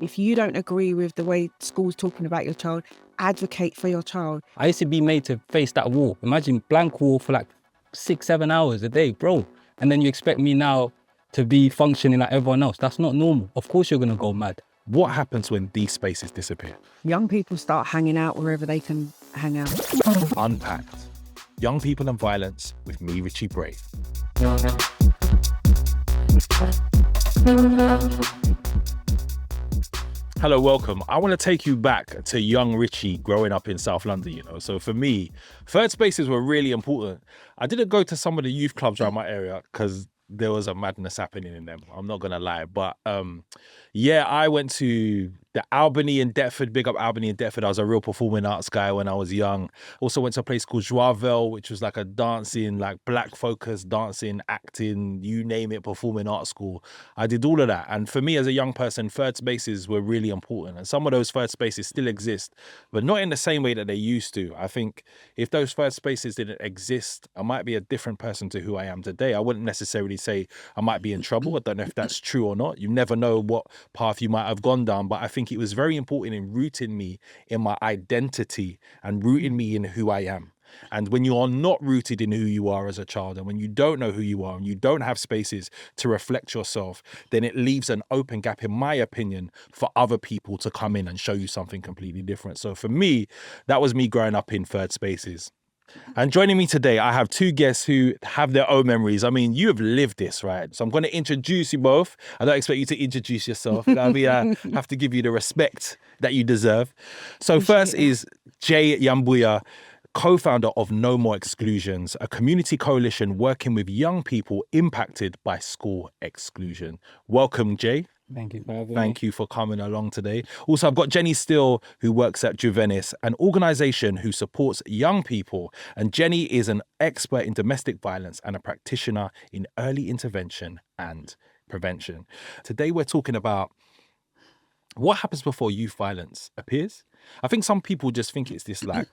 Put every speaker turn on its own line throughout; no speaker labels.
If you don't agree with the way school's talking about your child, advocate for your child.
I used to be made to face that wall. Imagine blank wall for like 6-7 hours a day, bro. And then you expect me now to be functioning like everyone else. That's not normal. Of course you're going to go mad.
What happens when these spaces disappear?
Young people start hanging out wherever they can hang out.
Unpacked. Young People and Violence with me, Richie Brave. Hello, welcome. I want to take you back to young Richie growing up in South London, you know. So for me, third spaces were really important. I didn't go to some of the youth clubs around my area because there was a madness happening in them. I'm not going to lie. But yeah, I went to the Albany in Deptford, big up Albany in Deptford. I was a real performing arts guy when I was young. Also went to a place called Juvenis, which was like a dancing, like black focused dancing, acting, you name it, performing arts school. I did all of that. And for me as a young person, third spaces were really important. And some of those third spaces still exist, but not in the same way that they used to. I think if those third spaces didn't exist, I might be a different person to who I am today. I wouldn't necessarily say I might be in trouble. I don't know if that's true or not. You never know what path you might have gone down, but I think it was very important in rooting me in my identity and rooting me in who I am. And when you are not rooted in who you are as a child, and when you don't know who you are and you don't have spaces to reflect yourself, then it leaves an open gap, in my opinion, for other people to come in and show you something completely different. So for me, that was me growing up in third spaces. And joining me today, I have two guests who have their own memories. I mean, you have lived this, right? So I'm going to introduce you both. I don't expect you to introduce yourself. I have to give you the respect that you deserve. So first is Jay Yambuya, co-founder of No More Exclusions, a community coalition working with young people impacted by school exclusion. Welcome, Jay.
Thank you for having me.
Thank you for coming along today. Also, I've got Jenni Steele, who works at Juvenis, an organisation who supports young people. And Jenni is an expert in domestic violence and a practitioner in early intervention and prevention. Today, we're talking about what happens before youth violence appears. I think some people just think it's this like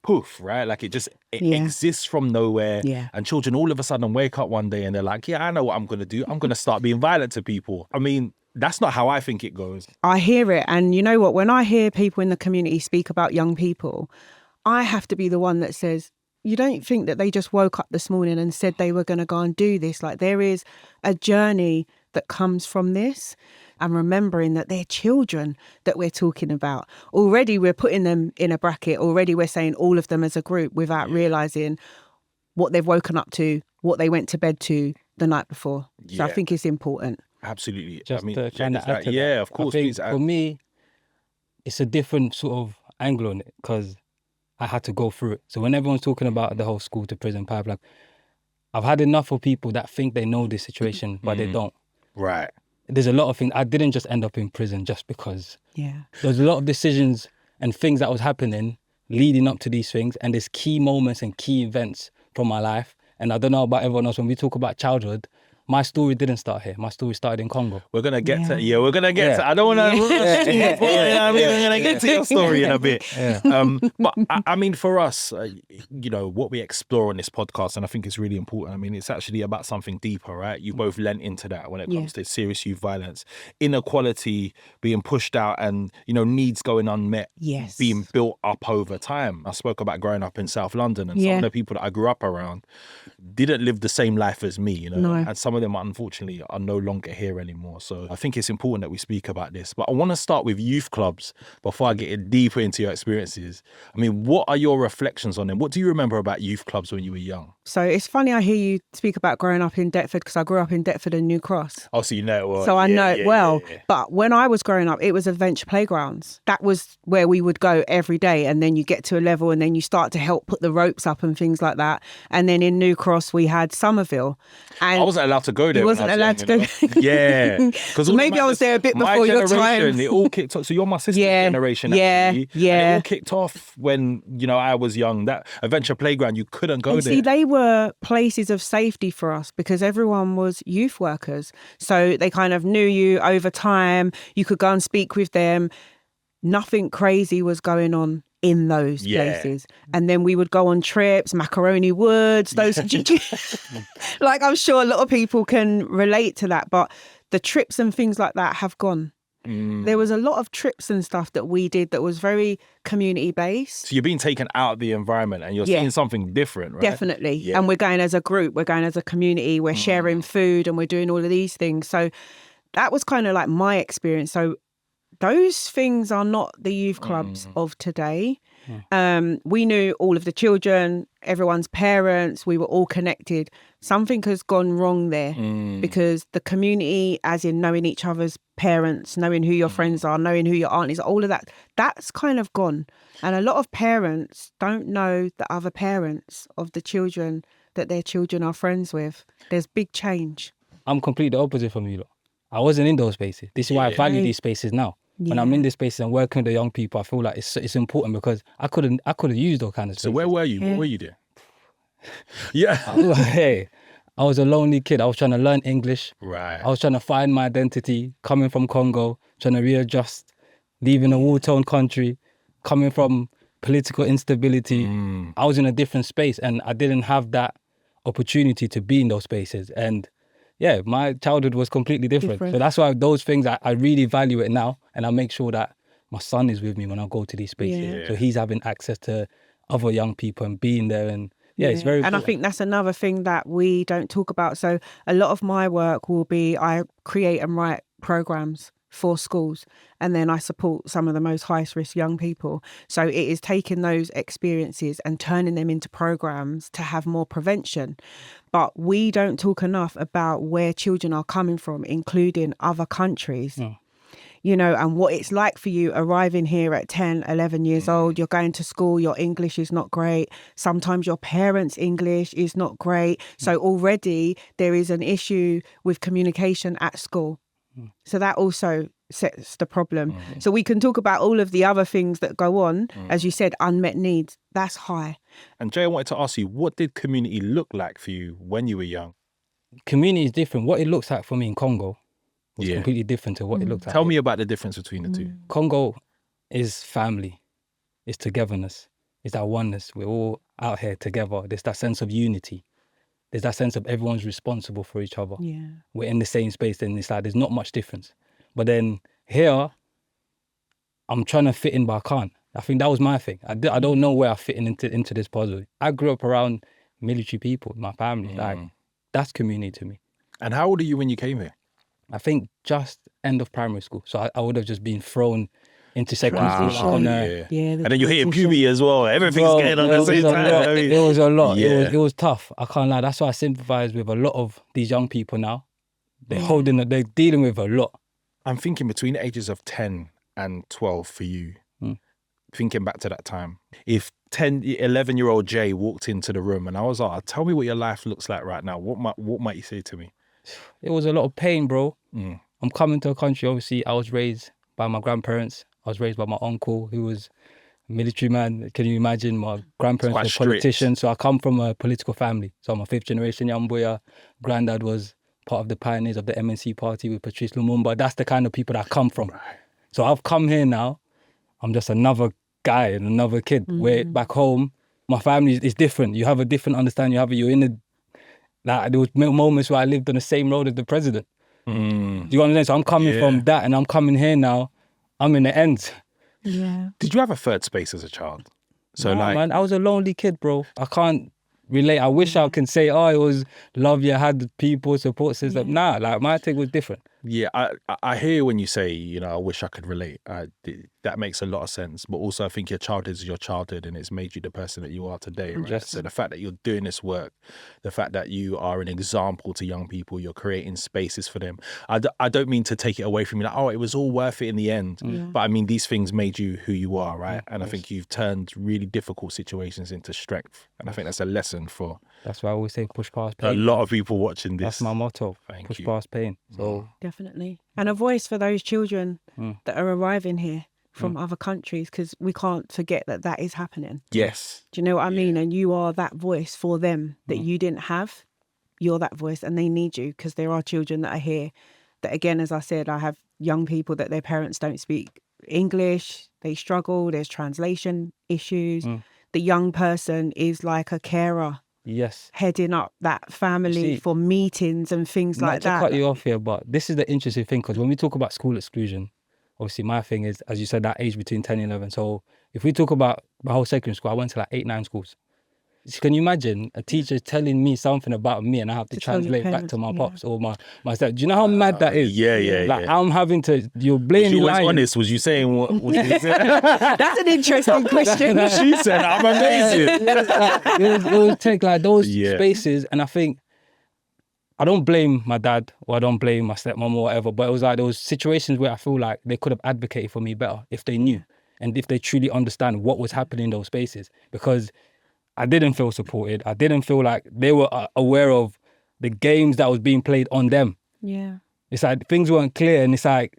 poof, right? Like it exists from nowhere.
Yeah.
And children all of a sudden wake up one day and they're like, yeah, I know what I'm going to do. I'm going to start being violent to people. I mean, that's not how I think it goes.
I hear it. And you know what? When I hear people in the community speak about young people, I have to be the one that says, you don't think that they just woke up this morning and said they were going to go and do this. Like there is a journey that comes from this. And remembering that they're children that we're talking about. Already we're putting them in a bracket. Already we're saying all of them as a group without realising what they've woken up to, what they went to bed to the night before. So I think it's important.
Absolutely.
Just
I mean,
to kind of add to
yeah,
that,
of course.
I think
Please add.
for me, it's a different sort of angle on it because I had to go through it. So when everyone's talking about the whole school to prison pipeline, I've had enough of people that think they know this situation, but they don't.
Right.
There's a lot of things. I didn't just end up in prison just because.
Yeah.
There's a lot of decisions and things that was happening leading up to these things. And there's key moments and key events from my life. And I don't know about everyone else. When we talk about childhood, my story didn't start here. My story started in Congo.
We're going to get to, we're going to get to, I don't want to, we're going to get to your story in a bit. But I mean, for us, you know, what we explore on this podcast, and I think it's really important. I mean, it's actually about something deeper, right? You both lent into that when it comes to serious youth violence, inequality being pushed out and, you know, needs going unmet, being built up over time. I spoke about growing up in South London and some of the people that I grew up around didn't live the same life as me, you know, and some of them unfortunately are no longer here anymore. So I think it's important that we speak about this. But I want to start with youth clubs before I get deeper into your experiences. I mean, what are your reflections on them? What do you remember about youth clubs when you were young?
So it's funny I hear you speak about growing up in Deptford because I grew up in Deptford and New Cross.
Oh, so you know it well.
So I know it well. But when I was growing up, it was adventure playgrounds. That was where we would go every day. And then you get to a level and then you start to help put the ropes up and things like that. And then in New Cross, we had Somerville. And
I wasn't allowed to go there.
You wasn't allowed to go.
Yeah. Because
maybe I was there a bit before your time.
It all kicked off. So you're my sister's generation. Actually. And it all kicked off when, you know, I was young. That adventure playground, you couldn't go there.
See, they were places of safety for us because everyone was youth workers. So they kind of knew you over time. You could go and speak with them. Nothing crazy was going on in those places. And then we would go on trips, Macaroni Woods, those like I'm sure a lot of people can relate to that, but the trips and things like that have gone. There was a lot of trips and stuff that we did that was very community based.
So you're being taken out of the environment and you're seeing something different, right?
Definitely.
Yeah.
And we're going as a group, we're going as a community, we're sharing food and we're doing all of these things. So that was kind of like my experience. So those things are not the youth clubs of today. We knew all of the children, everyone's parents, we were all connected. Something has gone wrong there because the community, as in knowing each other's parents, knowing who your friends are, knowing who your aunt is, all of that, that's kind of gone. And a lot of parents don't know the other parents of the children that their children are friends with. There's big change.
I'm completely opposite from you lot. I wasn't in those spaces. This is why I value these spaces now. When I'm in this space and working with the young people, I feel like it's important because I could have used those kind of spaces.
So where were you? What were you doing? Yeah.
Hey, I was a lonely kid. I was trying to learn English.
Right.
I was trying to find my identity, coming from Congo, trying to readjust, leaving a war-torn country, coming from political instability. I was in a different space and I didn't have that opportunity to be in those spaces. And yeah, my childhood was completely different. So that's why those things, I really value it now. And I make sure that my son is with me when I go to these spaces.
Yeah.
So he's having access to other young people and being there. And it's very
And I
important.
think that's another thing that we don't talk about. So a lot of my work will be, I create and write programs for schools, and then I support some of the most highest risk young people. So it is taking those experiences and turning them into programs to have more prevention. But we don't talk enough about where children are coming from, including other countries. You know, and what it's like for you arriving here at 10, 11 years old, you're going to school, your English is not great. Sometimes your parents' English is not great. So already there is an issue with communication at school. So that also sets the problem. So we can talk about all of the other things that go on. As you said, unmet needs, that's high.
And Jay, I wanted to ask you, what did community look like for you when you were young?
Community is different. What it looks like for me in Congo was completely different to what it looks like.
Tell me about the difference between the two.
Congo is family, it's togetherness, it's that oneness. We're all out here together. There's that sense of unity. There's that sense of everyone's responsible for each other.
Yeah.
We're in the same space, and it's like there's not much difference. But then here, I'm trying to fit in, but I can't. I think that was my thing. I don't know where I fit into this puzzle. I grew up around military people, my family. Like, that's community to me.
And how old are you when you came here?
I think just end of primary school. So I would have just been thrown into secondary school.
And then you're hitting puberty as well. Everything's going on at the same time.
It was a lot.
Yeah.
It was tough. I can't lie. That's why I sympathize with a lot of these young people now. They're dealing with a lot.
I'm thinking between the ages of 10 and 12 for you, thinking back to that time. If 11-year-old Jay walked into the room and I was like, tell me what your life looks like right now. What might you say to me?
It was a lot of pain, bro. I'm coming to a country, obviously, I was raised by my grandparents. I was raised by my uncle, who was a military man. Can you imagine? My grandparents were politicians. So I come from a political family. So I'm a fifth generation Yambuya. Granddad was part of the pioneers of the MNC party with Patrice Lumumba. That's the kind of people that I come from. Right. So I've come here now. I'm just another guy and another kid. Where back home, my family is different. You have a different understanding. There was moments where I lived on the same road as the president. Do you understand? So I'm coming from that, and I'm coming here now. I'm in the ends.
Yeah.
Did you have a third space as a child?
So man, I was a lonely kid, bro. I can't relate. I wish I can say, it was love. You had people, support system. Nah, like my thing was different.
Yeah, I hear when you say, I wish I could relate. That makes a lot of sense. But also I think your childhood is your childhood and it's made you the person that you are today, right? Yes. So the fact that you're doing this work, the fact that you are an example to young people, you're creating spaces for them. I don't mean to take it away from you, like, it was all worth it in the end. But I mean, these things made you who you are, right? And I think you've turned really difficult situations into strength. And I think that's a lesson for...
That's why I always say push past pain.
A lot of people watching this.
That's my motto. Push past pain. So
definitely. And a voice for those children that are arriving here from other countries, because we can't forget that is happening.
Yes.
Do you know what I mean? And you are that voice for them that you didn't have. You're that voice and they need you, because there are children that are here that, again, as I said, I have young people that their parents don't speak English. They struggle. There's translation issues. The young person is like a carer.
Yes.
Heading up that family for meetings and things like that.
Not to cut you off here, but this is the interesting thing, because when we talk about school exclusion, obviously my thing is, as you said, that age between 10 and 11. So if we talk about my whole secondary school, I went to like 8, 9 schools. So can you imagine a teacher telling me something about me and I have to translate back to my pops or my step? Do you know how mad that is? Like I'm having to, you're blatantly
Was you
lying.
honest? Was you saying what you said?
That's an interesting question.
She said, I'm amazing.
It would take like those spaces, and I think I don't blame my dad or I don't blame my stepmom or whatever, but it was like those situations where I feel like they could have advocated for me better if they knew and if they truly understand what was happening in those spaces, because I didn't feel supported. I didn't feel like they were aware of the games that was being played on them.
Yeah.
It's like things weren't clear, and it's like,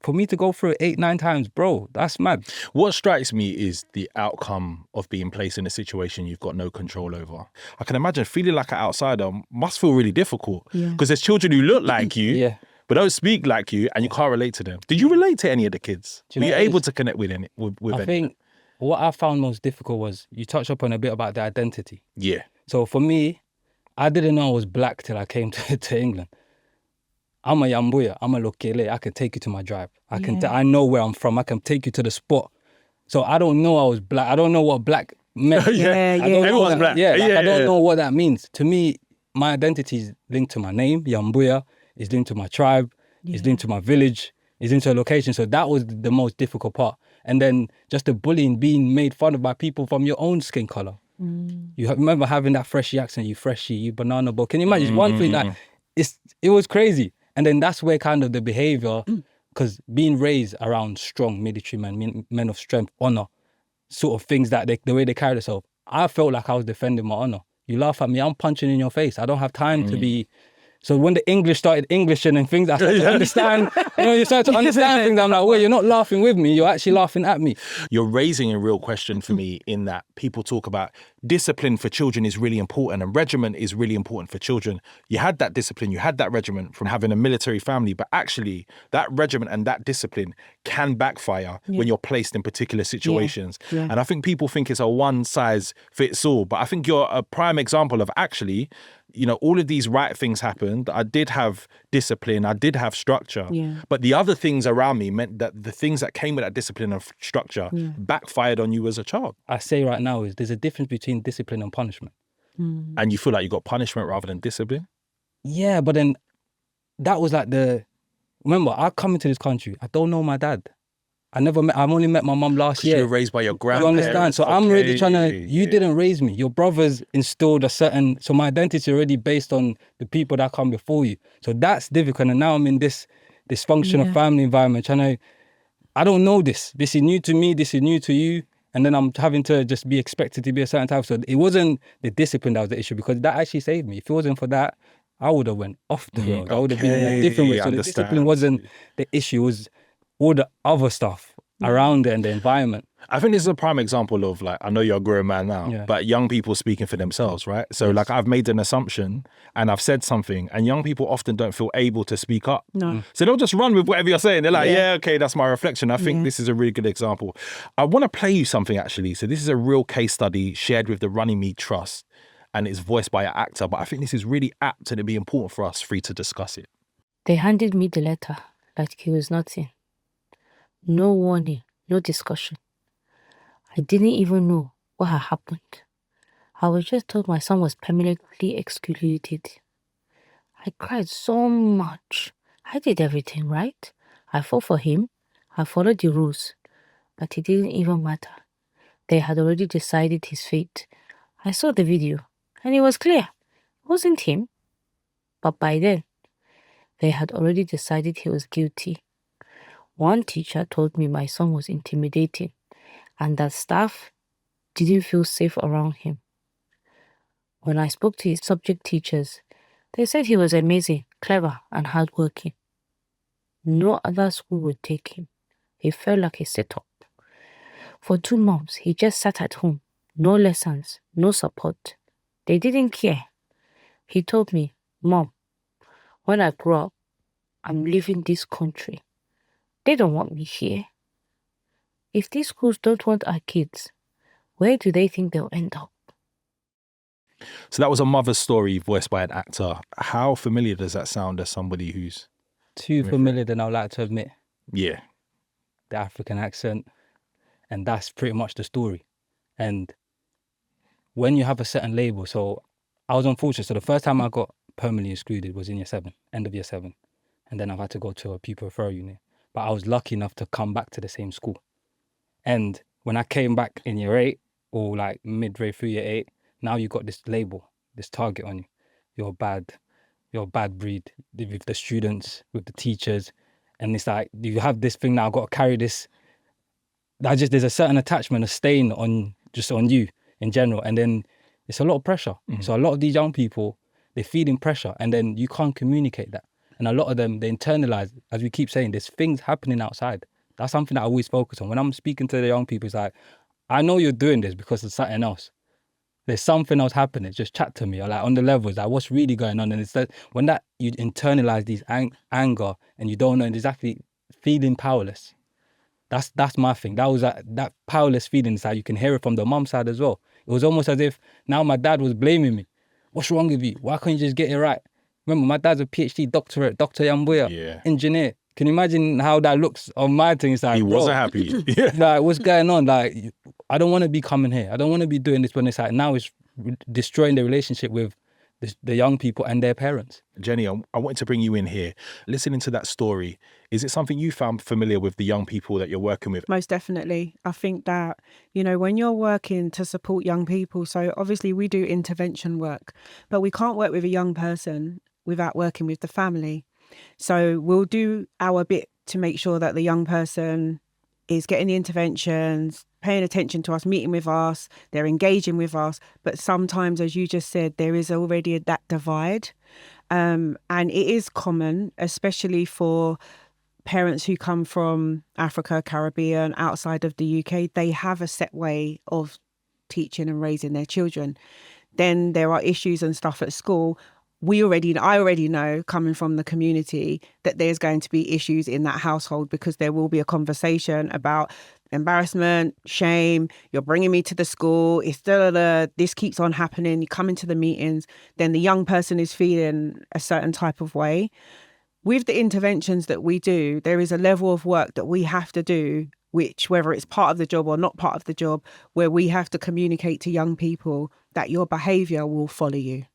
for me to go through it 8, 9 times, bro, that's mad.
What strikes me is the outcome of being placed in a situation you've got no control over. I can imagine feeling like an outsider must feel really difficult because there's children who look like you, but don't speak like you, and you can't relate to them. Did you relate to any of the kids? Were you able to connect with any?
I think what I found most difficult was, you touched upon a bit about the identity.
Yeah.
So for me, I didn't know I was black till I came to England. I'm a Yambuya, I'm a Lokele, I can take you to my drive. I know where I'm from, I can take you to the spot. So I don't know I was black. I don't know what black meant.
Everyone's black.
I don't know what that means. To me, my identity is linked to my name, Yambuya, is linked to my tribe, is linked to my village, is linked to a location. So that was the most difficult part. And then just the bullying, being made fun of by people from your own skin color. You remember having that Freshie accent, you Freshie, you banana boat. Can you imagine? It's one thing that it was crazy. And then that's where kind of the behavior, because being raised around strong military men of strength, honor, sort of things that the way they carry themselves, I felt like I was defending my honor. You laugh at me, I'm punching in your face. I don't have time to be. So when the English started Englishing and things, I started to understand, you started to understand things. I'm like, well, you're not laughing with me, you're actually laughing at me.
You're raising a real question for me in that people talk about discipline for children is really important and regiment is really important for children. You had that discipline, you had that regiment from having a military family, but actually that regiment and that discipline can backfire when you're placed in particular situations. And I think people think it's a one size fits all, but I think you're a prime example of actually, you know, all of these right things happened. I did have discipline, I did have structure, but the other things around me meant that the things that came with that discipline and structure backfired on you as a child.
I say right now is there's a difference between discipline and punishment.
And you feel like you got punishment rather than discipline?
Yeah, but then that was like remember, I come into this country, I don't know my dad. I've only met my mum last year.
You were raised by your grandparents.
You understand? So I'm really trying to, you didn't raise me. Your brothers instilled so my identity is already based on the people that come before you. So that's difficult. And now I'm in this dysfunctional family environment, I don't know this. This is new to me, this is new to you. And then I'm having to just be expected to be a certain type. So it wasn't the discipline that was the issue, because that actually saved me. If it wasn't for that, I would have went off the road. I would have been in a different way. So the discipline wasn't the issue, it was all the other stuff around it and the environment.
I think this is a prime example of, like, I know you're a grown man now, but young people speaking for themselves, right? So like I've made an assumption and I've said something, and young people often don't feel able to speak up. So they'll just run with whatever you're saying. They're like, okay, that's my reflection. I think this is a really good example. I want to play you something actually. So this is a real case study shared with the Runnymede Trust, and it's voiced by an actor, but I think this is really apt and it'd be important for us three to discuss it.
They handed me the letter like it was nothing. No warning, no discussion. I didn't even know what had happened. I was just told my son was permanently excluded. I cried so much. I did everything right. I fought for him. I followed the rules. But it didn't even matter. They had already decided his fate. I saw the video, and it was clear. It wasn't him. But by then, they had already decided he was guilty. One teacher told me my son was intimidating and that staff didn't feel safe around him. When I spoke to his subject teachers, they said he was amazing, clever, and hardworking. No other school would take him. He felt like a setup. For 2 months, he just sat at home. No lessons, no support. They didn't care. He told me, "Mom, when I grow up, I'm leaving this country. They don't want me here. If these schools don't want our kids, where do they think they'll end up?"
So that was a mother's story voiced by an actor. How familiar does that sound as somebody who's...
Too familiar than I'd like to admit.
Yeah.
the African accent, and that's pretty much the story. And when you have a certain label, so I was unfortunate. So the first time I got permanently excluded was in year 7, end of year 7. And then I've had to go to a pupil referral unit. But I was lucky enough to come back to the same school. And when I came back in year 8, or like midway through year 8, now you got this label, this target on you. You're a bad breed with the students, with the teachers. And it's like, you have this thing now, I've got to carry this. There's a certain attachment, a stain on you in general. And then it's a lot of pressure. So a lot of these young people, they're feeling pressure, and then you can't communicate that. And a lot of them, they internalize, as we keep saying, there's things happening outside. That's something that I always focus on. When I'm speaking to the young people, it's like, I know you're doing this because of something else. There's something else happening. Just chat to me, or like on the levels, like what's really going on. And it's that when that you internalize these anger and you don't know, and exactly feeling powerless. That's my thing. That was that powerless feeling. It's like you can hear it from the mum side as well. It was almost as if now my dad was blaming me. What's wrong with you? Why can't you just get it right? Remember, my dad's a PhD doctorate, Dr. Yambuya, engineer. Can you imagine how that looks on my thing? It's like,
he wasn't happy. Yeah.
Like, what's going on? Like, I don't want to be coming here. I don't want to be doing this. When it's like, now it's destroying the relationship with the young people and their parents.
Jenni, I wanted to bring you in here. Listening to that story, is it something you found familiar with the young people that you're working with?
Most definitely. I think that, when you're working to support young people, so obviously we do intervention work, but we can't work with a young person without working with the family. So we'll do our bit to make sure that the young person is getting the interventions, paying attention to us, meeting with us, they're engaging with us. But sometimes, as you just said, there is already that divide. And it is common, especially for parents who come from Africa, Caribbean, outside of the UK. They have a set way of teaching and raising their children. Then there are issues and stuff at school. I already know, coming from the community, that there's going to be issues in that household, because there will be a conversation about embarrassment, shame, you're bringing me to the school, it's this keeps on happening, you come into the meetings, then the young person is feeling a certain type of way. With the interventions that we do, there is a level of work that we have to do, which, whether it's part of the job or not part of the job, where we have to communicate to young people that your behaviour will follow you.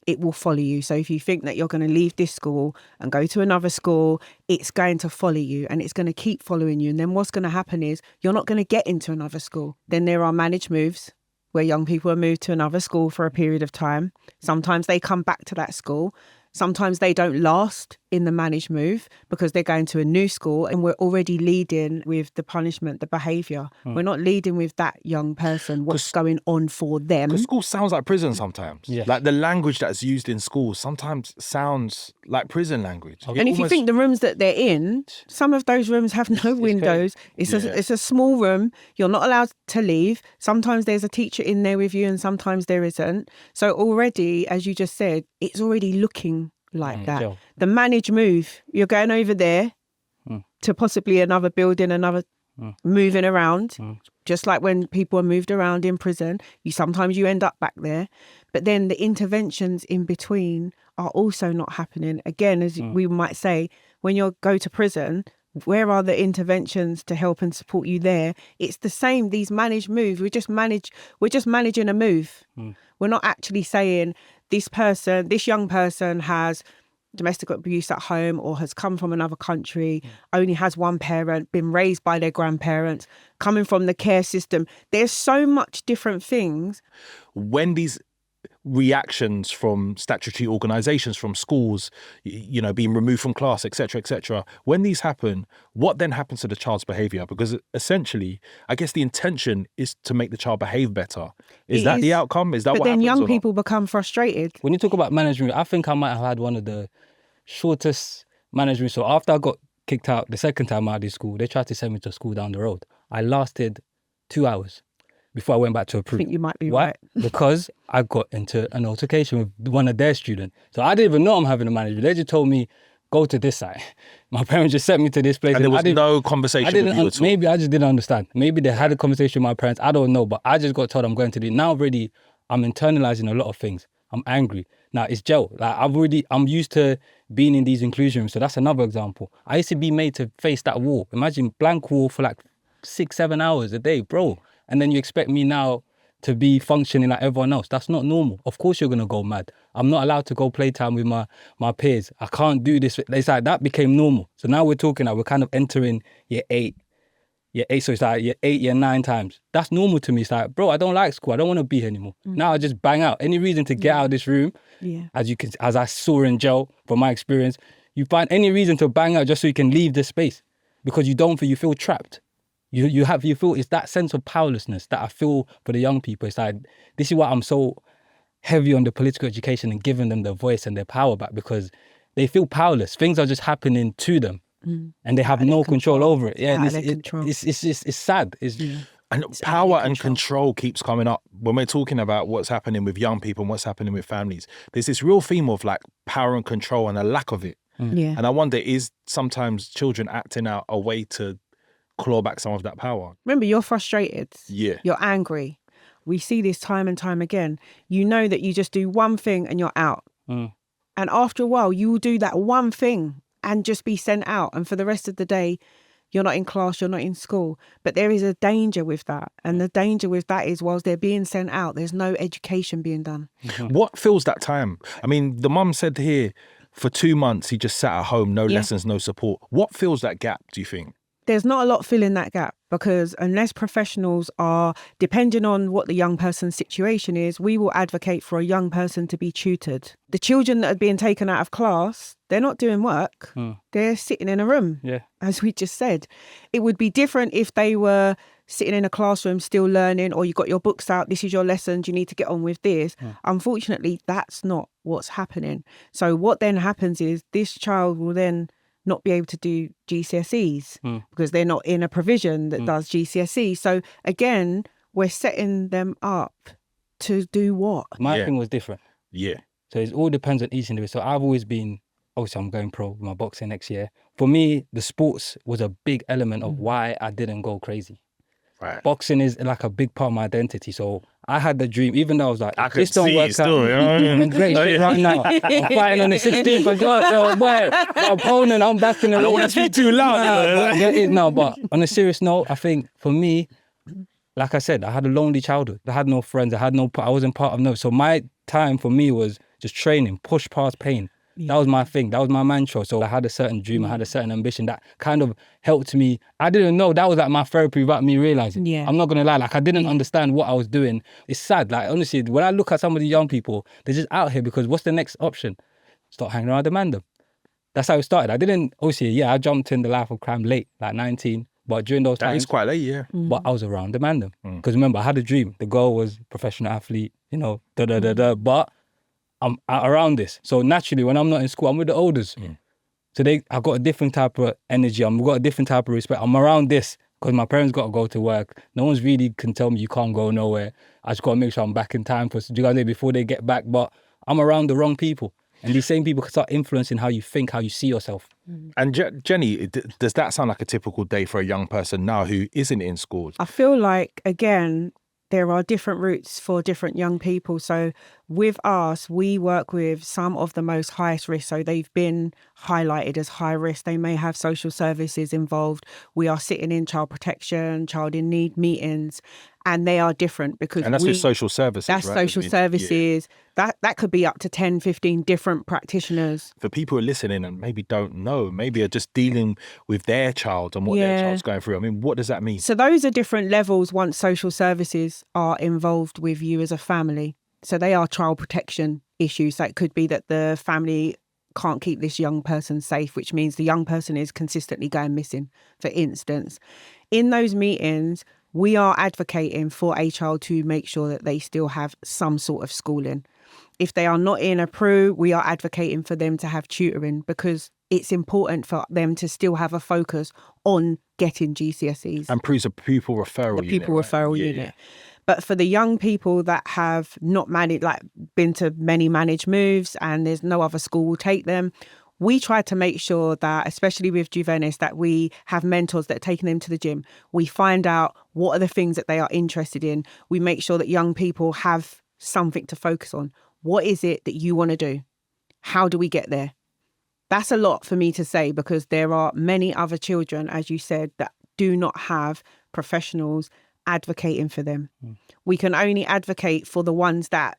It will follow you. So if you think that you're going to leave this school and go to another school, it's going to follow you, and it's going to keep following you. And then what's going to happen is you're not going to get into another school. Then there are managed moves where young people are moved to another school for a period of time. Sometimes they come back to that school. Sometimes they don't last in the managed move because they're going to a new school, and we're already leading with the punishment, the behaviour. We're not leading with that young person, what's going on for them.
Because school sounds like prison sometimes.
Yeah.
Like the language that's used in schools sometimes sounds like prison language.
And if you think the rooms that they're in, some of those rooms have no windows. It's a small room. You're not allowed to leave. Sometimes there's a teacher in there with you and sometimes there isn't. So already, as you just said, it's already looking like that.
Sure.
The managed move, you're going over there to possibly another building, moving around, just like when people are moved around in prison, sometimes you end up back there. But then the interventions in between are also not happening. Again, as we might say, when you go to prison, where are the interventions to help and support you there? It's the same, these managed moves. We're just managing a move. We're not actually saying this young person has domestic abuse at home or has come from another country, only has one parent, been raised by their grandparents, coming from the care system. There's so much different things.
When these reactions from statutory organisations, from schools, being removed from class, etc., when these happen, what then happens to the child's behaviour? Because essentially, I guess the intention is to make the child behave better. Is that the outcome? Is that what happens?
But then young people become frustrated.
When you talk about management, I think I might have had one of the shortest management. So after I got kicked out the second time out of the school, they tried to send me to a school down the road. I lasted 2 hours before I went back to a proof.
I think you might be
Why?
right.
Because I got into an altercation with one of their students. So I didn't even know I'm having a manager. They just told me, go to this site. My parents just sent me to this place.
And there was no conversation with you at all?
Maybe I just didn't understand. Maybe they had a conversation with my parents. I don't know. But I just got told I'm going to do it. Now already, I'm internalizing a lot of things. I'm angry. Now it's jail. Like I'm used to being in these inclusion rooms. So that's another example. I used to be made to face that wall. Imagine blank wall for like 6-7 hours a day, bro. And then you expect me now to be functioning like everyone else. That's not normal. Of course you're gonna go mad. I'm not allowed to go playtime with my peers. I can't do this. It's like that became normal. So now we're talking like we're kind of entering year 8. So it's like year 8, year 9 times. That's normal to me. It's like, bro, I don't like school. I don't want to be here anymore. Now I just bang out. Any reason to get out of this room, as I saw in jail from my experience, you find any reason to bang out just so you can leave this space because you feel trapped. You feel it's that sense of powerlessness that I feel for the young people. It's like, this is why I'm so heavy on the political education and giving them their voice and their power back, because they feel powerless. Things are just happening to them and they have no control over it. Yeah, it's sad.
And power and control keeps coming up when we're talking about what's happening with young people and what's happening with families. There's this real theme of like power and control and a lack of it. And I wonder, is sometimes children acting out a way to claw back some of that power?
Remember, you're frustrated.
Yeah.
You're angry. We see this time and time again. You know that you just do one thing and you're out. And after a while, you will do that one thing and just be sent out. And for the rest of the day, you're not in class, you're not in school. But there is a danger with that. And the danger with that is whilst they're being sent out, there's no education being done.
What fills that time? I mean, the mum said here, for 2 months, he just sat at home, no lessons, no support. What fills that gap, do you think?
There's not a lot filling that gap, because unless professionals are, depending on what the young person's situation is, we will advocate for a young person to be tutored. The children that are being taken out of class, they're not doing work. They're sitting in a room, as we just said. It would be different if they were sitting in a classroom still learning, or you got your books out, this is your lessons, you need to get on with this. Unfortunately, that's not what's happening. So what then happens is this child will then not be able to do GCSEs because they're not in a provision that does GCSE. So again, we're setting them up to do what?
My thing was different.
Yeah.
So it all depends on each individual. So I've always been, obviously I'm going pro with my boxing next year. For me, the sports was a big element of why I didn't go crazy.
Right.
Boxing is like a big part of my identity. So I had the dream, even though I was like,
I
this don't work out. I'm great shit right now. I'm fighting on the 16th of God. My opponent, I'm back in the...
I don't want to speak too loud.
But on a serious note, I think for me, like I said, I had a lonely childhood. I had no friends. I wasn't part of no. So my time for me was just training, push past pain. That was my thing. That was my mantra. So I had a certain dream. I had a certain ambition that kind of helped me. I didn't know. That was like my therapy without me realizing. I'm not going to lie. Like I didn't understand what I was doing. It's sad. Like honestly, when I look at some of the young people, they're just out here because what's the next option? Start hanging around the mandem. That's how it started. I didn't, obviously, I jumped in the life of crime late, like 19. But during those times...
That is quite late, yeah.
But I was around the mandem. Because remember, I had a dream. The goal was professional athlete, But I'm around this. So naturally, when I'm not in school, I'm with the elders. So I've got a different type of energy. I've got a different type of respect. I'm around this because my parents got to go to work. No one's really can tell me you can't go nowhere. I just got to make sure I'm back in time before they get back. But I'm around the wrong people. And these same people can start influencing how you think, how you see yourself.
And Jenny, does that sound like a typical day for a young person now who isn't in school?
I feel like, again, there are different routes for different young people. So with us, we work with some of the most highest risk. So they've been highlighted as high risk. They may have social services involved. We are sitting in child protection, child in need meetings, and they are different because
and that's with social services.
That's
right?
social services. Yeah. That could be up to 10, 15 different practitioners.
For people who are listening and maybe don't know, maybe are just dealing with their child and what their child's going through. I mean, what does that mean?
So those are different levels once social services are involved with you as a family. So they are child protection issues. That could be that the family can't keep this young person safe, which means the young person is consistently going missing, for instance. In those meetings, we are advocating for a child to make sure that they still have some sort of schooling. If they are not in a PRU, we are advocating for them to have tutoring because it's important for them to still have a focus on getting GCSEs.
And PRU's a pupil referral unit.
The pupil referral unit. Yeah. But for the young people that have not been to many managed moves and there's no other school will take them, we try to make sure that, especially with Juvenis, that we have mentors that are taking them to the gym. We find out what are the things that they are interested in. We make sure that young people have something to focus on. What is it that you want to do? How do we get there? That's a lot for me to say, because there are many other children, as you said, that do not have professionals advocating for them. We can only advocate for the ones that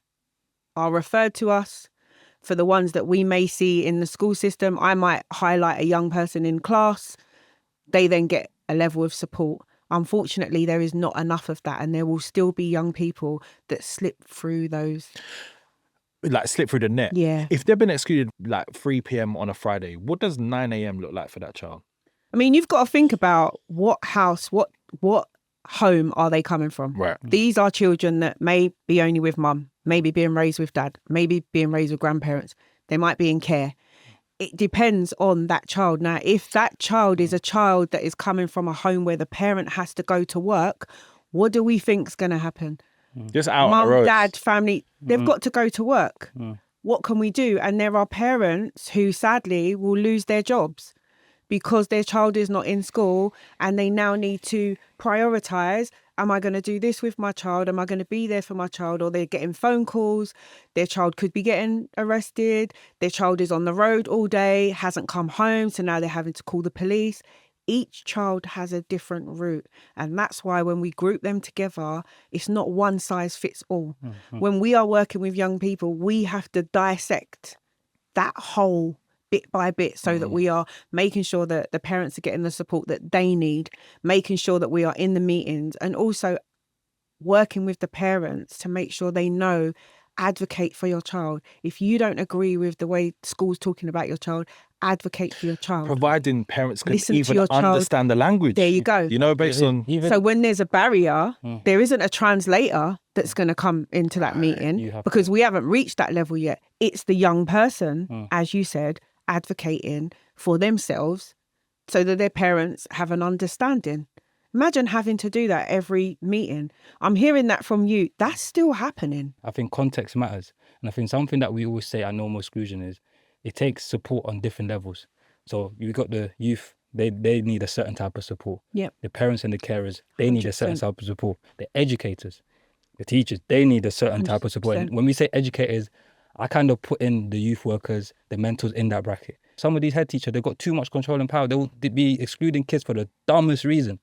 are referred to us, for the ones that we may see in the school system. I might highlight a young person in class. They then get a level of support. Unfortunately, there is not enough of that, and there will still be young people that slip through those.
Like slip through the net.
Yeah.
If they've been excluded like 3 p.m. on a Friday, what does 9 a.m. look like for that child?
I mean, you've got to think about what house, what home are they coming from?
Right.
These are children that may be only with mum, maybe being raised with dad, maybe being raised with grandparents. They might be in care. It depends on that child. Now, if that child is a child that is coming from a home where the parent has to go to work, what do we think's going to happen?
Just out on the
Mum,
roads.
dad, family, they've got to go to work. What can we do? And there are parents who sadly will lose their jobs because their child is not in school, and they now need to prioritise. Am I going to do this with my child? Am I going to be there for my child? Or they're getting phone calls. Their child could be getting arrested. Their child is on the road all day, hasn't come home. So now they're having to call the police. Each child has a different route. And that's why when we group them together, it's not one size fits all. When we are working with young people, we have to dissect that whole bit by bit, so that we are making sure that the parents are getting the support that they need, making sure that we are in the meetings, and also working with the parents to make sure they know, advocate for your child. If you don't agree with the way school's talking about your child, advocate for your child.
Providing parents can
Listen to
even
your child.
understand the language.
There you go.
You know, based on...
Even
So when there's a barrier, there isn't a translator that's going to come into that meeting, because we haven't reached that level yet. It's the young person, as you said, advocating for themselves so that their parents have an understanding. Imagine having to do that every meeting. I'm hearing that from you. That's still happening.
I think context matters. And I think something that we always say at No More Exclusion is it takes support on different levels. So you've got the youth, they need a certain type of support.
Yep.
The parents and the carers, they need a certain
100%.
type of support. The educators, the teachers, they need a certain type of support. And
100%.
when we say educators, I kind of put in the youth workers, the mentors in that bracket. Some of these head teachers, they've got too much control and power. They will be excluding kids for the dumbest reason.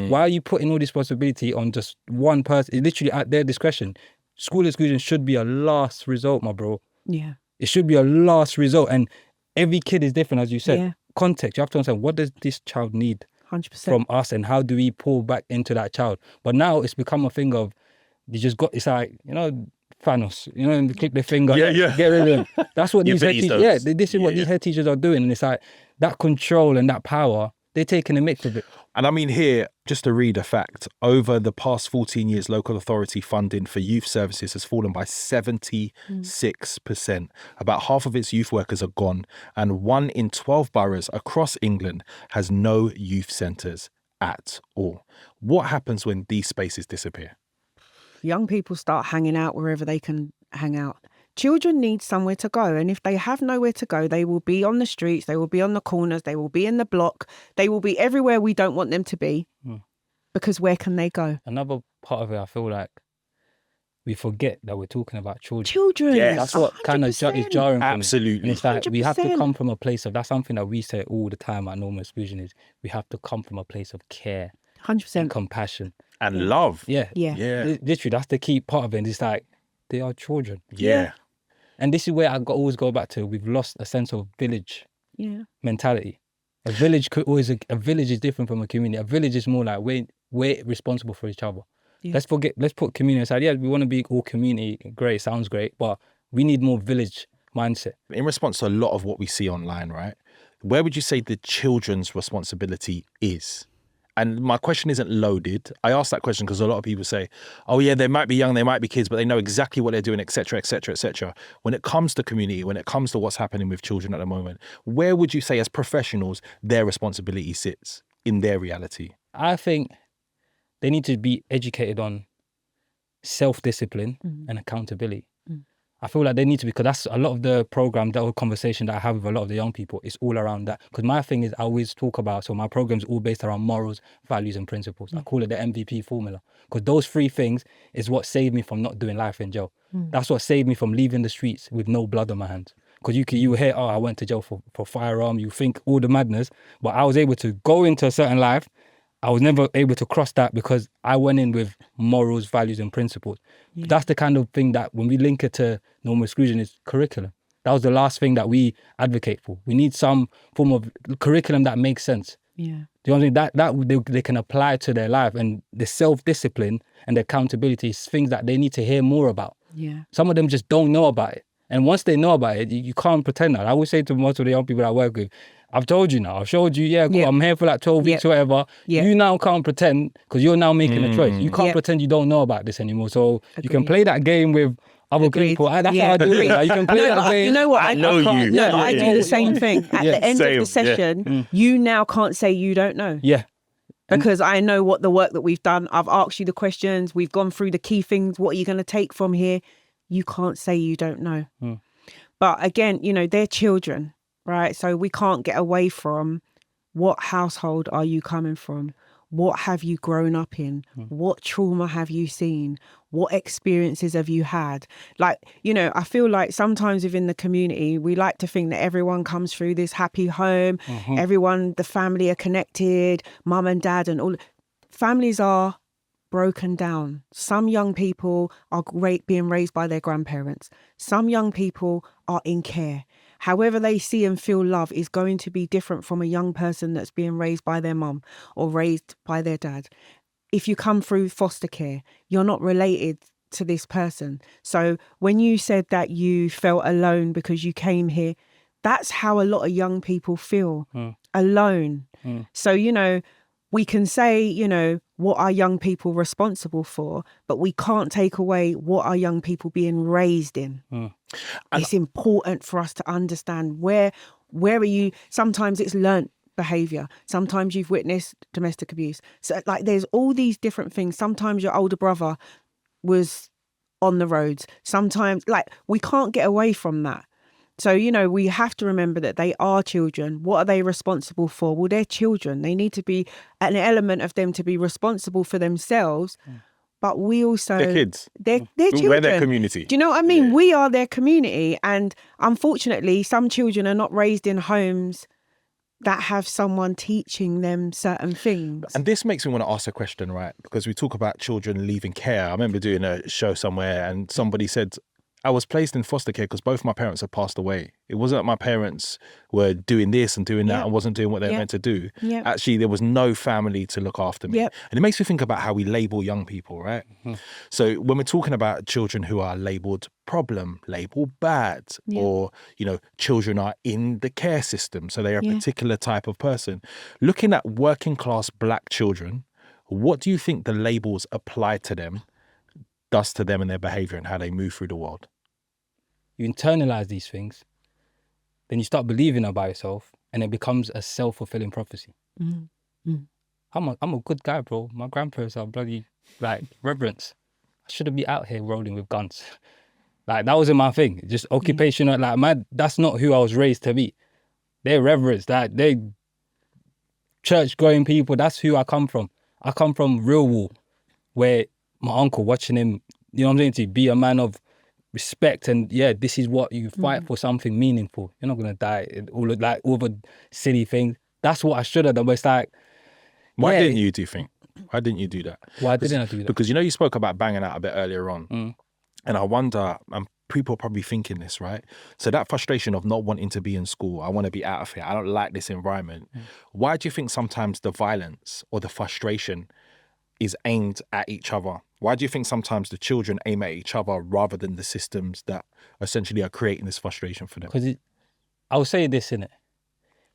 Why are you putting all this responsibility on just one person? It's literally at their discretion. School exclusion should be a last result, my bro.
Yeah.
It should be a last result. And every kid is different, as you said.
Yeah.
Context, you have to understand, what does this child need
100%.
from us, and how do we pull back into that child? But now it's become a thing of, it's like, Thanos, and click the finger,
Yeah.
get rid of them. That's what these head teachers, this is what
Yeah.
these head teachers are doing. And it's like, that control and that power, they're taking a mix of it.
And I mean here, just to read a fact, over the past 14 years, local authority funding for youth services has fallen by 76%. About half of its youth workers are gone, and 1 in 12 boroughs across England has no youth centres at all. What happens when these spaces disappear?
Young people start hanging out wherever they can hang out. Children need somewhere to go. And if they have nowhere to go, they will be on the streets, they will be on the corners, they will be in the block, they will be everywhere we don't want them to be. Because where can they go?
Another part of it, I feel like we forget that we're talking about children.
Children.
Yes.
That's what kind of is
100%.
jarring for me.
Absolutely.
And it's like, we have to
100%.
come from a place of, that's something that we say all the time at No More Exclusion, is we have to come from a place of care,
100%.
and compassion.
And love.
Yeah.
Yeah.
Literally, that's the key part of it. And it's like, they are children.
Yeah.
And this is where I always go back to, we've lost a sense of village
Yeah.
mentality. A village could always, a village is different from a community. A village is more like, we're responsible for each other.
Yeah.
Let's put community aside. Yeah, we want to be all community, great, sounds great, but we need more village mindset.
In response to a lot of what we see online, right? Where would you say the children's responsibility is? And my question isn't loaded. I ask that question because a lot of people say, oh yeah, they might be young, they might be kids, but they know exactly what they're doing, etc., etc., etc. When it comes to community, when it comes to what's happening with children at the moment, where would you say as professionals their responsibility sits in their reality?
I think they need to be educated on self-discipline and accountability. I feel like they need to be, because that's a lot of the program, that whole conversation that I have with a lot of the young people, it's all around that. Because my thing is, I always talk about, so my program's all based around morals, values and principles. I call it the MVP formula. Because those 3 things is what saved me from not doing life in jail. That's what saved me from leaving the streets with no blood on my hands. Because you hear, oh, I went to jail for firearm, you think all the madness, but I was able to go into a certain life. I was never able to cross that because I went in with morals, values and principles. Yeah. That's the kind of thing that when we link it to No More Exclusion is curriculum. That was the last thing that we advocate for. We need some form of curriculum that makes sense.
Yeah.
Do you know what I mean? That they can apply to their life, and the self-discipline and the accountability is things that they need to hear more about.
Yeah.
Some of them just don't know about it. And once they know about it, you can't pretend that. I always say to most of the young people that I work with, I've told you now, I've showed you, cool, I'm here for like 12 weeks or whatever. You now can't pretend, because you're now making a choice. You can't pretend you don't know about this anymore. So you can play that game with other people. That's how I do it. Like, you can play that game.
You know what?
I know you.
No, I do the same thing. At the end of the session, you now can't say you don't know.
Yeah.
Because I know what the work that we've done. I've asked you the questions. We've gone through the key things. What are you going to take from here? You can't say you don't know. But again, they're children, right? So we can't get away from what household are you coming from? What have you grown up in? What trauma have you seen? What experiences have you had? Like, I feel like sometimes within the community, we like to think that everyone comes through this happy home. Everyone, the family are connected, mum and dad and all. Families are broken down. Some young people are being raised by their grandparents. Some young people are in care. However they see and feel love is going to be different from a young person that's being raised by their mum or raised by their dad. If you come through foster care, you're not related to this person. So when you said that you felt alone because you came here, that's how a lot of young people feel, alone. So, we can say, what are young people responsible for, but we can't take away what are young people being raised in. It's important for us to understand where are you. Sometimes it's learnt behaviour. Sometimes you've witnessed domestic abuse. So there's all these different things. Sometimes your older brother was on the roads. Sometimes we can't get away from that. So, we have to remember that they are children. What are they responsible for? Well, they're children. They need to be an element of them to be responsible for themselves. But we also...
They're kids.
They're children.
We're their community.
Do you know what I mean? Yeah. We are their community. And unfortunately, some children are not raised in homes that have someone teaching them certain things.
And this makes me want to ask a question, right? Because we talk about children leaving care. I remember doing a show somewhere and somebody said, I was placed in foster care because both my parents had passed away. It wasn't that my parents were doing this and doing that and wasn't doing what they were meant to do. Actually, there was no family to look after me. And it makes me think about how we label young people, right? So when we're talking about children who are labelled problem, labelled bad, or, children are in the care system, so they're a particular type of person. Looking at working class black children, what do you think the labels applied to them does to them and their behaviour and how they move through the world?
You internalize these things, then you start believing about yourself, and it becomes a self-fulfilling prophecy. I'm a good guy, bro. My grandparents are bloody reverence. I shouldn't be out here rolling with guns. That wasn't my thing. Just occupational. That's not who I was raised to be. They're reverence. They church-going people. That's who I come from. I come from real war, where my uncle watching him, to be a man of respect, and this is what you fight for, something meaningful. You're not gonna die all the silly things. That's what I should have done. But it's
why didn't you think? Why didn't you do that?
Why didn't I do that?
Because you spoke about banging out a bit earlier on, and I wonder, and people are probably thinking this, right? So that frustration of not wanting to be in school, I want to be out of here, I don't like this environment. Why do you think sometimes the violence or the frustration is aimed at each other? Why do you think sometimes the children aim at each other rather than the systems that essentially are creating this frustration for them?
Because I'll say this, innit?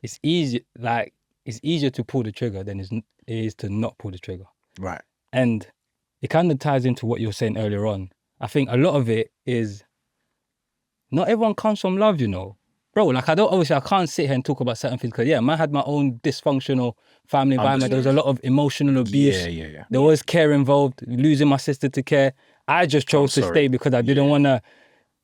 It's easier to pull the trigger than it is to not pull the trigger.
Right.
And it kind of ties into what you were saying earlier on. I think a lot of it is not everyone comes from love, Bro, I can't sit here and talk about certain things because, I had my own dysfunctional family environment. There was a lot of emotional abuse. There was care involved, losing my sister to care. I just chose to stay because I didn't want to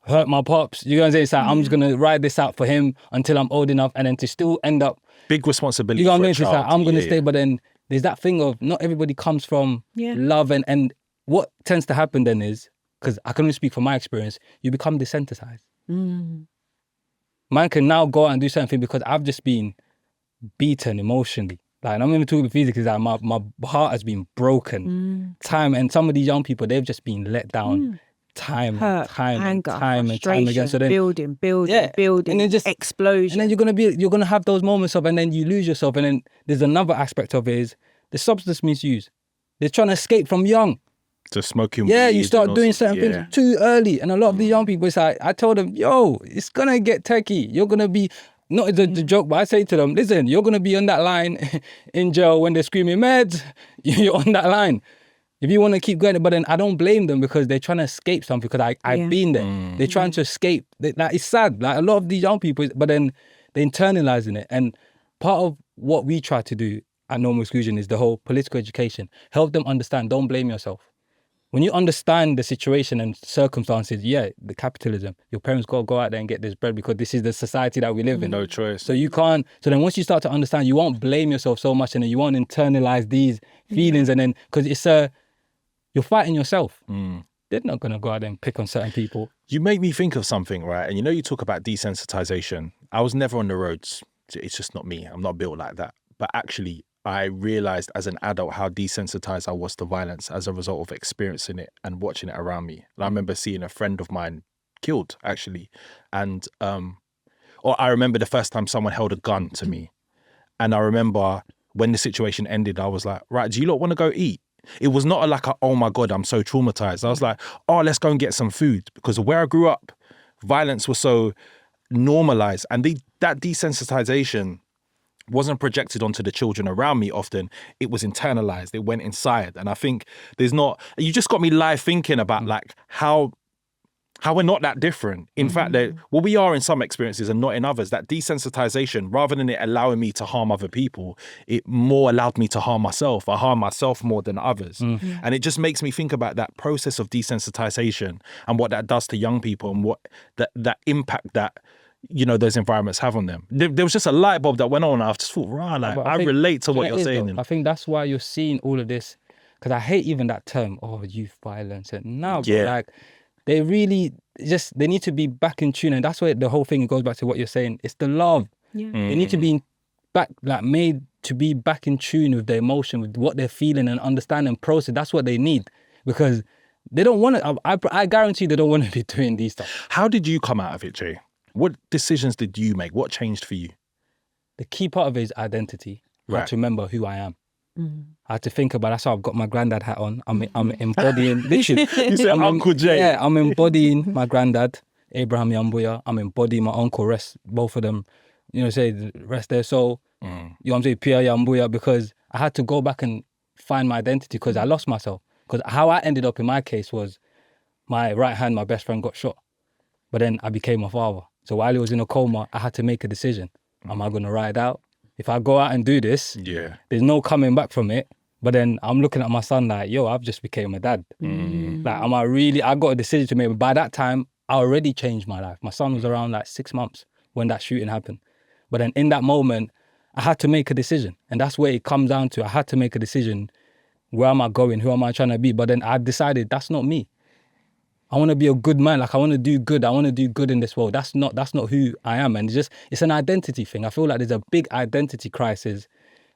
hurt my pops. You know what I'm saying? It's like, I'm just going to ride this out for him until I'm old enough, and then to still end up...
Big responsibility.
You know what I
for
mean?
a
It's like,
child.
I'm going to stay, but then there's that thing of not everybody comes from love, and what tends to happen then is, because I can only speak from my experience, you become desensitized. Man can now go out and do something because I've just been beaten emotionally. Like, and I'm even talking physically, like my heart has been broken. Time, and some of these young people, they've just been let down time,
Hurt,
time,
anger,
and time and time
frustration,
again. So then
building,
and then just
explosion.
And then you're gonna have those moments of, and then you lose yourself. And then there's another aspect of it is the substance misuse. They're trying to escape from young.
Just smoking.
Yeah,
weed
you start
and
doing
also-
certain things too early. And a lot of the young people, it's like, I told them, yo, it's gonna get techie. You're gonna be, not the joke, but I say to them, listen, you're gonna be on that line in jail when they're screaming meds. You're on that line. If you want to keep going, but then I don't blame them because they're trying to escape something, because I've been there. They're trying to escape. Like, it's sad. Like, a lot of these young people, but then they're internalizing it. And part of what we try to do at No More Exclusion is the whole political education. Help them understand, don't blame yourself. When you understand the situation and circumstances, the capitalism, your parents got to go out there and get this bread because this is the society that we live in.
No choice.
So you can't, so then once you start to understand, you won't blame yourself so much, and then you won't internalize these feelings, and then, because it's you're fighting yourself. They're not going to go out there and pick on certain people.
You make me think of something, right? And you talk about desensitization. I was never on the roads. It's just not me. I'm not built like that. But actually, I realized as an adult how desensitized I was to violence as a result of experiencing it and watching it around me. And I remember seeing a friend of mine killed, actually. And, or I remember the first time someone held a gun to me. And I remember when the situation ended, I was like, right, do you lot want to go eat? It was not like, oh my God, I'm so traumatized. I was like, oh, let's go and get some food. Because where I grew up, violence was so normalized. And that desensitization wasn't projected onto the children around me often. It was internalized. It went inside. And I think you just got me live thinking about like how we're not that different. In fact, that what we are in some experiences and not in others, that desensitization, rather than it allowing me to harm other people, it more allowed me to harm myself. I harm myself more than others. And it just makes me think about that process of desensitization and what that does to young people and what that impact that those environments have on them. There was just a light bulb that went on. And I just thought, I relate to what you're saying.
I think that's why you're seeing all of this, because I hate even that term, youth violence. And now, like, they really they need to be back in tune. And that's why the whole thing goes back to what you're saying. It's the love. Yeah. They need to be back, like, made to be back in tune with their emotion, with what they're feeling, and understand and process. That's what they need, because they don't want to, I guarantee they don't want to be doing these stuff.
How did you come out of it, Jay? What decisions did you make? What changed for you?
The key part of it is identity. I had to remember who I am. I had to think about, that's why I've got my granddad hat on. I'm embodying, literally.
You said Uncle Jay.
Yeah, I'm embodying my granddad, Abraham Yambuya. I'm embodying my uncle, both of them, rest their soul. You know what I'm saying, Pierre Yambuya, because I had to go back and find my identity because I lost myself. Because how I ended up in my case was my right hand, my best friend got shot. But then I became a father. So while he was in a coma, I had to make a decision. Am I going to ride out? If I go out and do this, there's no coming back from it. But then I'm looking at my son like, I've just became a dad. Like, I got a decision to make. But by that time, I already changed my life. My son was around like 6 months when that shooting happened. But then in that moment, I had to make a decision. And that's where it comes down to. I had to make a decision. Where am I going? Who am I trying to be? But then I decided that's not me. I want to be a good man. Like, I want to do good. I want to do good in this world. That's not who I am. And it's an identity thing. I feel like there's a big identity crisis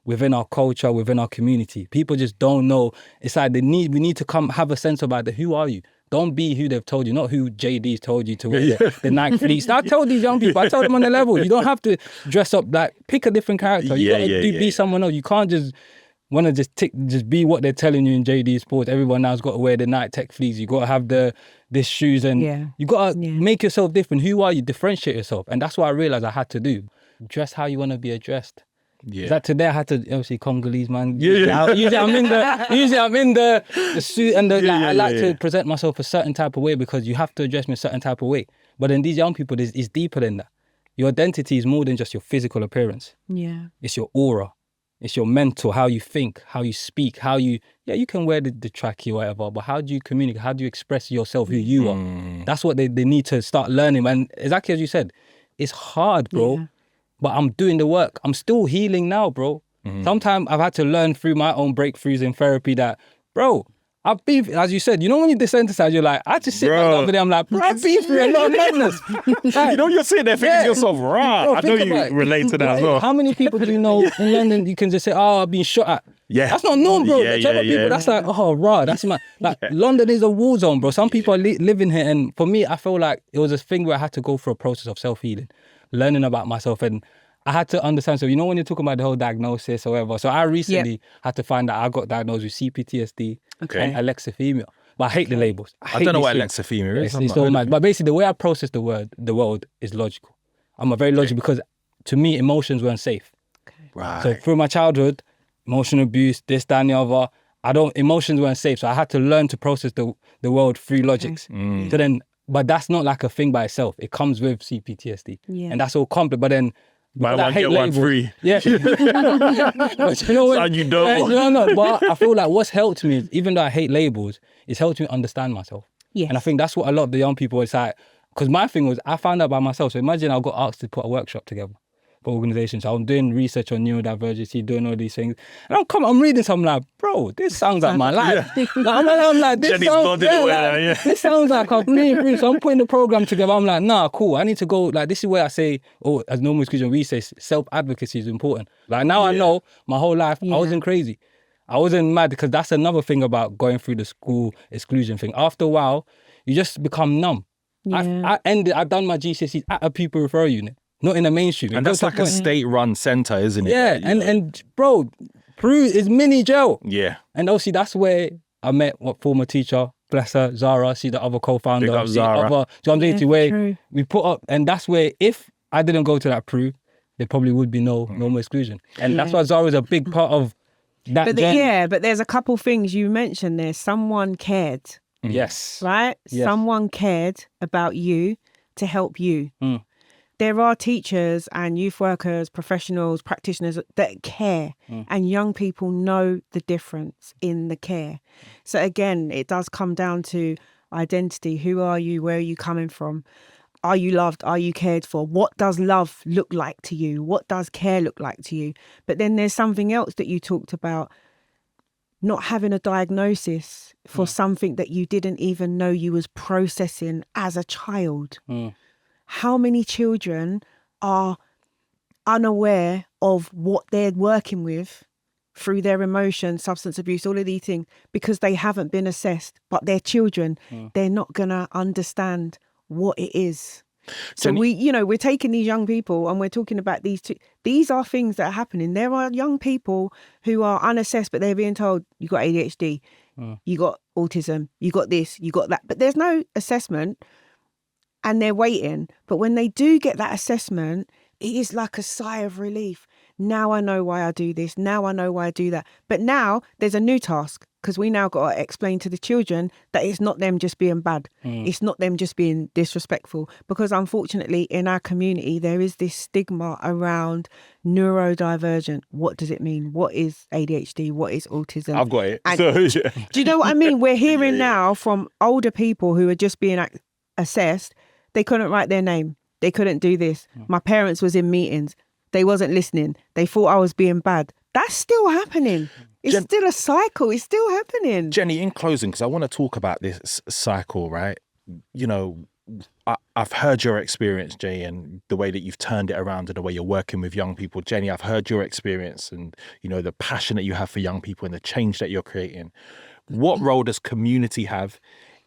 within our culture, within our community. People just don't know. It's like we need to come have a sense about who are you? Don't be who they've told you, not who JD's told you to wear the Nike fleece. I tell these young people, I tell them on the level, you don't have to dress up, like, pick a different character. You gotta be someone else. You can't just want to just be what they're telling you in JD Sports. Everyone now's got to wear the Nike Tech fleece. You got to have this shoes, and you got to make yourself different. Who are you? Differentiate yourself. And that's what I realized I had to do. Dress how you want to be addressed. Yeah. That today I had to, obviously, Congolese man. Usually I'm in the suit and I like to present myself a certain type of way because you have to address me a certain type of way. But in these young people, it's deeper than that. Your identity is more than just your physical appearance. Yeah. It's your aura. It's your mental, how you think, how you speak, how you can wear the trackie or whatever, but how do you communicate? How do you express yourself, who you are? That's what they need to start learning. And exactly as you said, it's hard, bro.
Yeah.
But I'm doing the work. I'm still healing now, bro. Sometimes I've had to learn through my own breakthroughs in therapy that, bro, I've been, as you said, you know when you desensitize, you're like, I just sit back the other day, I'm like, bro, I've been through a lot of madness. Like,
You know, you're sitting there thinking to yourself, rah.
Bro,
I know
think
you
about it.
relate to that as well.
How many people do you know in London you can just say, oh, I've been shot at?
Yeah.
That's not normal, bro.
Yeah,
There's other people, that's like, oh, rah, that's my, like, London is a war zone, bro. Some people are living here. And for me, I feel like it was a thing where I had to go through a process of self-healing, learning about myself. And I had to understand. So, you know, when you're talking about the whole diagnosis or whatever. So I recently had to find out I got diagnosed with CPTSD and alexithymia. But I hate the labels.
I don't know what alexithymia is.
It's so mad. But basically, the way I process the world is logical. I'm a very logical because to me, emotions weren't safe.
Right.
So through my childhood, emotional abuse, this, that, and the other, emotions weren't safe. So I had to learn to process the world through logics. So then, but that's not like a thing by itself. It comes with CPTSD.
Yeah.
And that's all complex. But then,
Buy
because I
one,
hate
get one
labels-
free.
Yeah. But you know what?
Son, you don't want.
No. But I feel like what's helped me, even though I hate labels, it's helped me understand myself.
Yes.
And I think that's what a lot of the young people, it's like, because my thing was, I found out by myself. So imagine I got asked to put a workshop together for organizations. So I'm doing research on neurodivergency, doing all these things. And I'm reading something like, bro, this sounds like my life. Like, I'm like, this
Jenni's
sounds,
nodding away now, yeah.
this sounds like I've really, so I'm putting the program together. I'm like, nah, cool. I need to go, like, this is where I say, as No More Exclusions, we say self-advocacy is important. Like now I know my whole life, I wasn't crazy. I wasn't mad because that's another thing about going through the school exclusion thing. After a while, you just become numb.
Yeah.
I've done my GCSEs at a pupil referral unit, not in a mainstream.
And that's like a state-run centre, isn't it?
Yeah, and bro, Peru is mini jail.
Yeah.
And obviously that's where I met former teacher, bless her, Zara. She's the other co-founder.
Big up
The
Zara.
other, so I'm saying to where
true.
we put up, and that's where if I didn't go to that Peru, there probably would be no more exclusion. And that's why Zara is a big part of that
But
journey.
but there's a couple things you mentioned there. Someone cared,
Yes.
right?
Yes.
Someone cared about you to help you. There are teachers and youth workers, professionals, practitioners that care, and young people know the difference in the care. So again, it does come down to identity. Who are you? Where are you coming from? Are you loved? Are you cared for? What does love look like to you? What does care look like to you? But then there's something else that you talked about, not having a diagnosis for something that you didn't even know you was processing as a child. How many children are unaware of what they're working with through their emotions, substance abuse, all of these things, because they haven't been assessed, but they're children. They're not going to understand what it is. So
Jenni-
we're taking these young people and we're talking about these two. These are things that are happening. There are young people who are unassessed, but they're being told, you got ADHD, you got autism, you got this, you got that. But there's no assessment and they're waiting. But when they do get that assessment, it is like a sigh of relief. Now I know why I do this. Now I know why I do that. But now there's a new task because we now got to explain to the children that it's not them just being bad. It's not them just being disrespectful. Because unfortunately in our community, there is this stigma around neurodivergent. What does it mean? What is ADHD? What is autism?
I've got it.
And-
So, yeah.
Do you know what I mean? We're hearing now from older people who are just being assessed. They couldn't write their name. They couldn't do this. My parents was in meetings. They wasn't listening. They thought I was being bad. That's still happening. It's still a cycle. It's still happening.
Jenni, in closing, because I want to talk about this cycle, right? You know, I've heard your experience, Jay, and the way that you've turned it around and the way you're working with young people. Jenni, I've heard your experience and, you know, the passion that you have for young people and the change that you're creating. What role does community have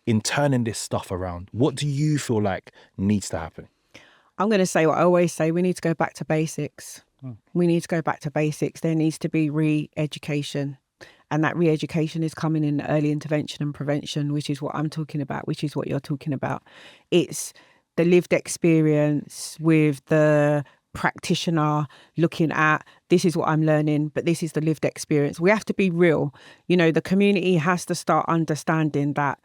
in turning this stuff around? What do you feel like needs to happen?
I'm going to say what I always say. We need to go back to basics. We need to go back to basics. There needs to be re-education. And that re-education is coming in early intervention and prevention, which is what I'm talking about, which is what you're talking about. It's the lived experience with the practitioner looking at, this is what I'm learning, but this is the lived experience. We have to be real. You know, the community has to start understanding that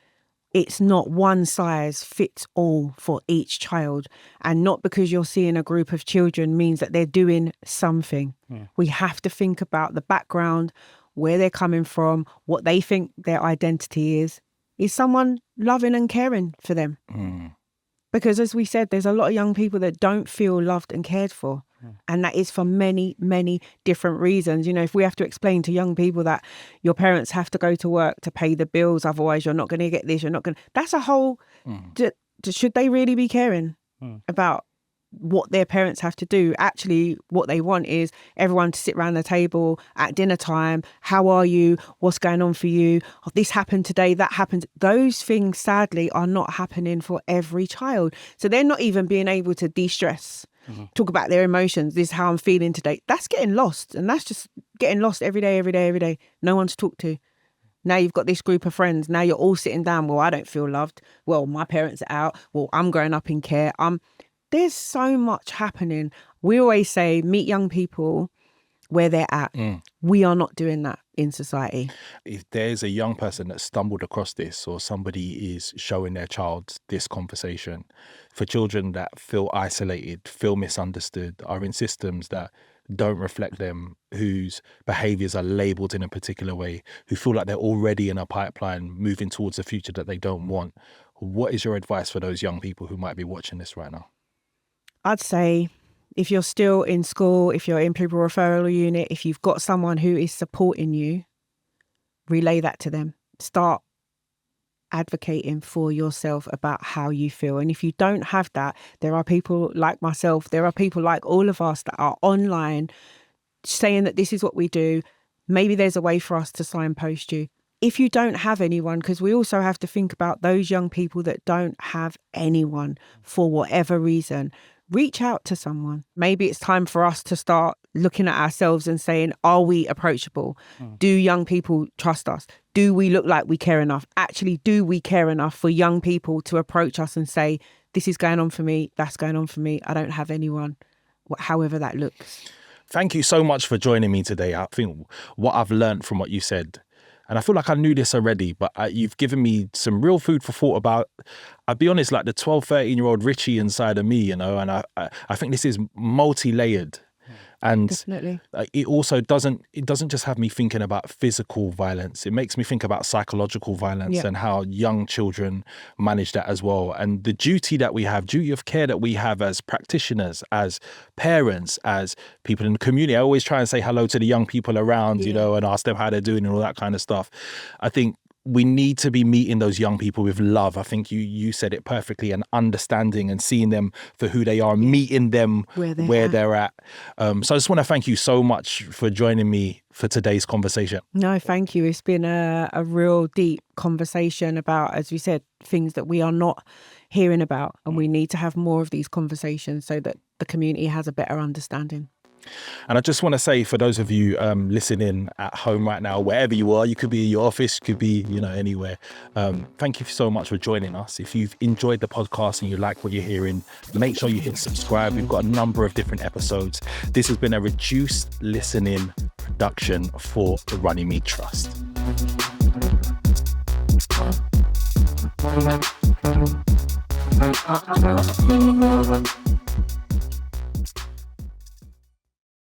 it's not one size fits all for each child. And not because you're seeing a group of children means that they're doing something. We have to think about the background, where they're coming from, what they think their identity is. Is someone loving and caring for them? Because as we said, there's a lot of young people that don't feel loved and cared for. And that is for many, many different reasons. You know, if we have to explain to young people that your parents have to go to work to pay the bills, otherwise you're not going to get this, you're not going to... That's a whole... Should they really be caring about what their parents have to do? Actually, what they want is everyone to sit around the table at dinner time. How are you? What's going on for you? Oh, this happened today, that happened. Those things, sadly, are not happening for every child. So they're not even being able to de-stress. Talk about their emotions. This is how I'm feeling today. That's getting lost. And that's just getting lost every day, every day, every day. No one to talk to. Now you've got this group of friends. Now you're all sitting down. Well, I don't feel loved. Well, my parents are out. Well, I'm growing up in care. There's so much happening. We always say, meet young people where they're at. We are not doing that in society.
If there's a young person that stumbled across this, or somebody is showing their child this conversation, for children that feel isolated, feel misunderstood, are in systems that don't reflect them, whose behaviours are labelled in a particular way, who feel like they're already in a pipeline moving towards a future that they don't want, what is your advice for those young people who might be watching this right now?
I'd say if you're still in school, if you're in pupil referral unit, if you've got someone who is supporting you, relay that to them. Start advocating for yourself about how you feel. And if you don't have that, there are people like myself, there are people like all of us that are online saying that this is what we do. Maybe there's a way for us to signpost you. If you don't have anyone, because we also have to think about those young people that don't have anyone for whatever reason, reach out to someone. Maybe it's time for us to start looking at ourselves and saying, are we approachable? Do young people trust us? Do we look like we care enough? Actually, do we care enough for young people to approach us and say, this is going on for me, that's going on for me, I don't have anyone, however that looks.
Thank you so much for joining me today. I think what I've learned from what you said, and I feel like I knew this already, but you've given me some real food for thought about, I'll be honest, like the 12, 13-year-old Richie inside of me, you know, and I think this is multi-layered. And
definitely.
It also doesn't just have me thinking about physical violence. It makes me think about psychological violence and how young children manage that as well. And the duty of care that we have as practitioners, as parents, as people in the community. I always try and say hello to the young people around, you know, and ask them how they're doing and all that kind of stuff. I think we need to be meeting those young people with love. I think you said it perfectly, and understanding and seeing them for who they are, meeting them where they're at. So I just want to thank you so much for joining me for today's conversation.
No, thank you. It's been a real deep conversation about, as we said, things that we are not hearing about. And we need to have more of these conversations so that the community has a better understanding.
And I just want to say, for those of you listening at home right now, wherever you are, you could be in your office, could be, you know, anywhere. Thank you so much for joining us. If you've enjoyed the podcast and you like what you're hearing, make sure you hit subscribe. We've got a number of different episodes. This has been a reduced listening production for the Runnymede Trust.